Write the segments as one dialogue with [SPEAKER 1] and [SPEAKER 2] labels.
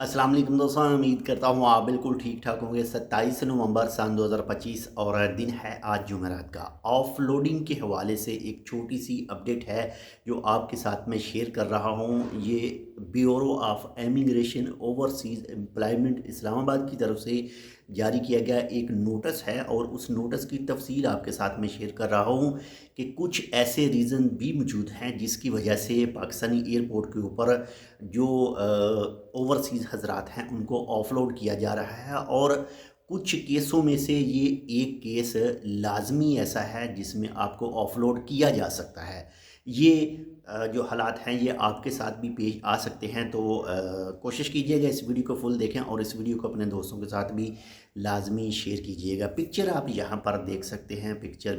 [SPEAKER 1] अस्सलाम वालेकुम दोस्तों, उम्मीद करता हूँ आप बिल्कुल ठीक ठाक होंगे। 27 नवंबर सन 2025 और दिन है आज जुमेरात का। ऑफलोडिंग के हवाले से एक छोटी सी अपडेट है जो आपके साथ में शेयर कर रहा हूँ। ये bureau of immigration overseas employment Islamabad की तरफ से जारी किया गया एक नोटिस है और उस नोटिस की तफसील आपके साथ में शेयर कर रहा हूँ कि कुछ ऐसे रीज़न भी मौजूद हैं जिसकी वजह से पाकिस्तानी एयरपोर्ट के ऊपर जो ओवरसीज़ हजरात हैं उनको ऑफलोड किया जा रहा है। और कुछ केसों में से ये एक केस लाजमी ऐसा है जिसमें आपको ऑफलोड किया जा सकता है। ये जो हालात हैं ये आपके साथ भी पेश आ सकते हैं, तो कोशिश कीजिएगा इस वीडियो को फुल देखें और इस वीडियो को अपने दोस्तों के साथ भी लाजमी शेयर कीजिएगा। पिक्चर आप यहाँ पर देख सकते हैं। पिक्चर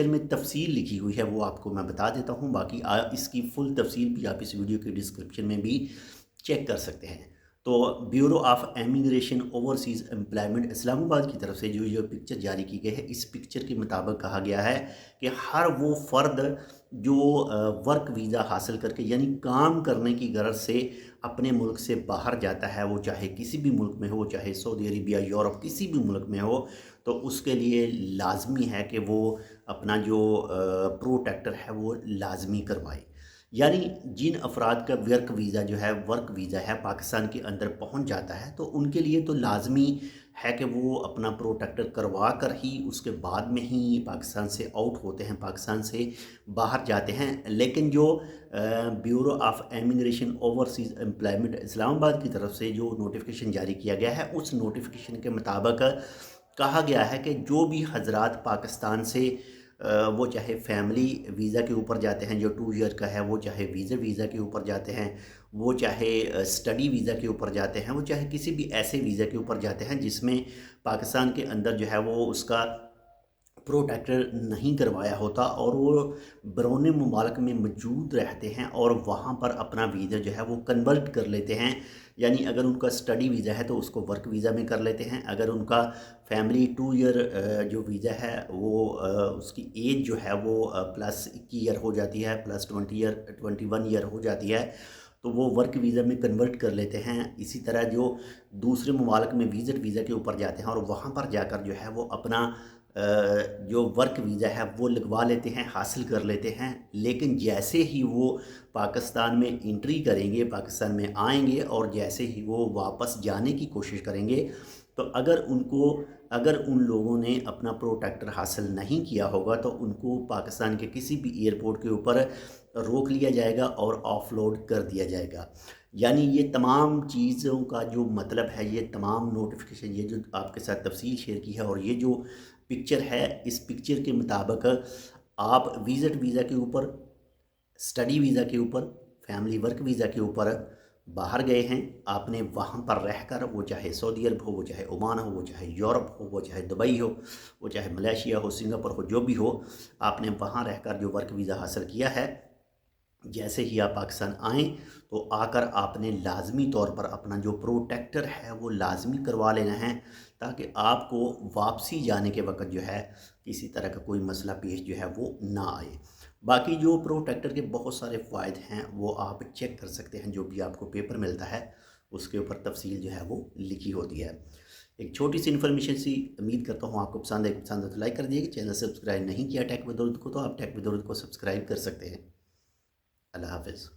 [SPEAKER 1] में तफसील लिखी हुई है वो आपको मैं बता देता हूँ। बाकी इसकी फुल तफसील भी आप इस वीडियो के डिस्क्रिप्शन में भी चेक कर सकते हैं। तो bureau of immigration overseas employment Islamabad की तरफ से जो पिक्चर जारी की गई है, इस पिक्चर के मुताबिक कहा गया है कि हर वो फ़र्द जो वर्क वीज़ा हासिल करके यानी काम करने की गरज से अपने मुल्क से बाहर जाता है, वो चाहे किसी भी मुल्क में हो, चाहे सऊदी अरबिया, यूरोप, किसी भी मुल्क में हो, तो उसके लिए लाजमी है कि वो अपना जो प्रोटेक्टर है वो लाजमी करवाए। यानी जिन अफराद का वर्क वीज़ा है पाकिस्तान के अंदर पहुंच जाता है, तो उनके लिए तो लाजमी है कि वो अपना प्रोटेक्टर करवा कर ही उसके बाद में ही पाकिस्तान से आउट होते हैं, पाकिस्तान से बाहर जाते हैं। लेकिन जो bureau of immigration overseas employment Islamabad की तरफ से जो नोटिफिकेशन जारी किया गया है, उस नोटिफिकेशन के मुताबिक कहा गया है कि जो भी हजरात पाकिस्तान से वो चाहे फैमिली वीज़ा के ऊपर जाते हैं जो 2 ईयर का है, वो चाहे वीज़ा के ऊपर जाते हैं, वो चाहे स्टडी वीज़ा के ऊपर जाते हैं, वो चाहे किसी भी ऐसे वीज़ा के ऊपर जाते हैं जिसमें पाकिस्तान के अंदर जो है वो उसका प्रोटेक्टर नहीं करवाया होता और वो बैरून मुमालिक में मौजूद रहते हैं और वहाँ पर अपना वीज़ा जो है वो कन्वर्ट कर लेते हैं। यानी अगर उनका स्टडी वीज़ा है तो उसको वर्क वीज़ा में कर लेते हैं। अगर उनका फैमिली 2 ईयर जो वीज़ा है वो उसकी एज जो है वो प्लस 21 ईयर हो जाती है, प्लस 21 ईयर हो जाती है, तो वो वर्क वीज़ा में कन्वर्ट कर लेते हैं। इसी तरह जो दूसरे ममालिक में विज़िट वीज़ा के ऊपर जाते हैं और वहाँ पर जाकर जो है वो अपना जो वर्क वीज़ा है वो लगवा लेते हैं, हासिल कर लेते हैं। लेकिन जैसे ही वो पाकिस्तान में एंट्री करेंगे, पाकिस्तान में आएंगे और जैसे ही वो वापस जाने की कोशिश करेंगे, तो अगर उन लोगों ने अपना प्रोटेक्टर हासिल नहीं किया होगा तो उनको पाकिस्तान के किसी भी एयरपोर्ट के ऊपर रोक लिया जाएगा और ऑफलोड कर दिया जाएगा। यानी ये तमाम चीज़ों का जो मतलब है, ये तमाम नोटिफिकेशन, ये जो आपके साथ तफसील शेयर की है और ये जो पिक्चर है, इस पिक्चर के मुताबिक आप विज़िट वीज़ा के ऊपर, स्टडी वीज़ा के ऊपर, फैमिली वर्क वीज़ा के ऊपर बाहर गए हैं। आपने वहाँ पर रहकर, वो चाहे सऊदी अरब हो, वो चाहे ओमान हो, वो चाहे यूरोप हो, वो चाहे दुबई हो, वो चाहे मलेशिया हो, सिंगापुर हो, जो भी हो, आपने वहाँ रहकर जो वर्क वीज़ा हासिल किया है, जैसे ही आप पाकिस्तान आएँ तो आकर आपने लाजमी तौर पर अपना जो प्रोटेक्टर है वो लाजमी करवा लेना है, ताकि आपको वापसी जाने के वक्त जो है किसी तरह का कोई मसला पेश जो है वो ना आए। बाकी जो प्रोटेक्टर के बहुत सारे फ़ायदे हैं वो आप चेक कर सकते हैं, जो भी आपको पेपर मिलता है उसके ऊपर तफसील जो है वो लिखी होती है। एक छोटी सी इन्फॉर्मेशन सी, उम्मीद करता हूँ आपको पसंद है। पसंद है तो लाइक कर दिएगा। चैनल सब्सक्राइब नहीं किया टेक विद उर्दू को, तो आप टेक विद उर्दू को सब्सक्राइब कर सकते हैं। अल्लाह हाफ़िज़।